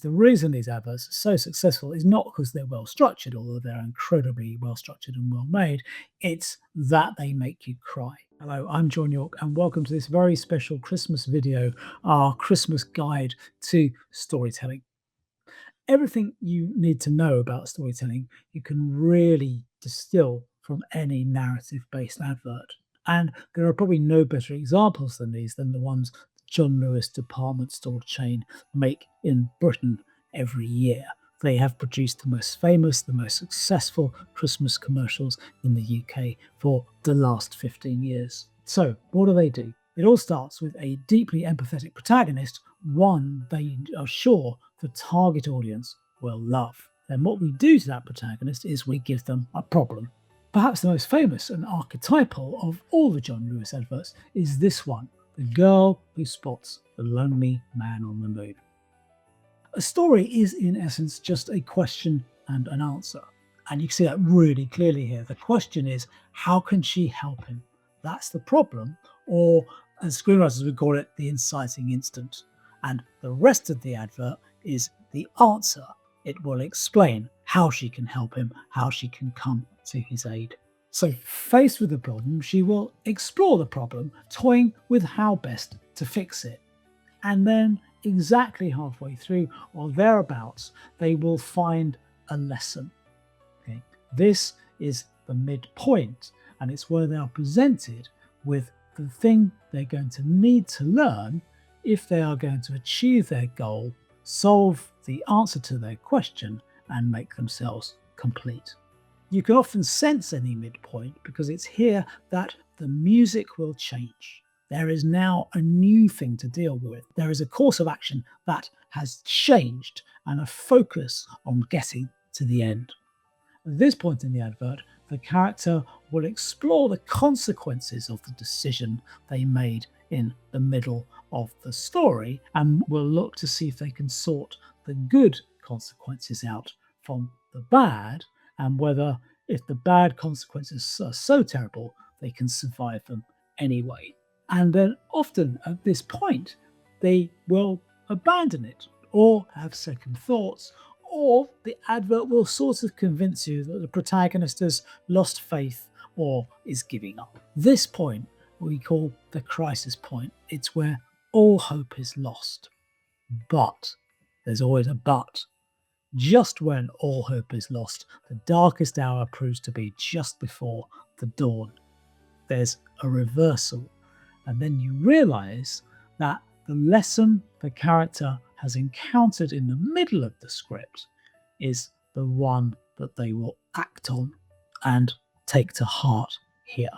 The reason these adverts are so successful is not because they're well structured, although they're incredibly well structured and well made. It's that they make you cry. Hello, I'm John Yorke, and welcome to this very special Christmas video, our Christmas guide to storytelling. Everything you need to know about storytelling, you can really distill from any narrative based advert. And there are probably no better examples than these than the ones John Lewis department store chain make in Britain every year. They have produced the most famous, the most successful Christmas commercials in the UK for the last 15 years. So, what do? It all starts with a deeply empathetic protagonist, one they are sure the target audience will love. Then what we do to that protagonist is we give them a problem. Perhaps the most famous and archetypal of all the John Lewis adverts is this one, the girl who spots the lonely man on the moon. A story is in essence just a question and an answer. And you can see that really clearly here. The question is, how can she help him? That's the problem, or as screenwriters would call it, the inciting instant. And the rest of the advert is the answer. It will explain how she can help him, how she can come to his aid. So, faced with the problem, she will explore the problem, toying with how best to fix it. And then, exactly halfway through or thereabouts, they will find a lesson. Okay? This is the midpoint, and it's where they are presented with the thing they're going to need to learn if they are going to achieve their goal, solve the answer to their question, and make themselves complete. You can often sense any midpoint because it's here that the music will change. There is now a new thing to deal with. There is a course of action that has changed and a focus on getting to the end. At this point in the advert, the character will explore the consequences of the decision they made in the middle of the story and will look to see if they can sort the good consequences out from the bad, and whether, if the bad consequences are so terrible, they can survive them anyway. And then often at this point, they will abandon it or have second thoughts, or the advert will sort of convince you that the protagonist has lost faith or is giving up. This point we call the crisis point. It's where all hope is lost. But there's always a but. Just when all hope is lost, the darkest hour proves to be just before the dawn. There's a reversal, and then you realise that the lesson the character has encountered in the middle of the script is the one that they will act on and take to heart here.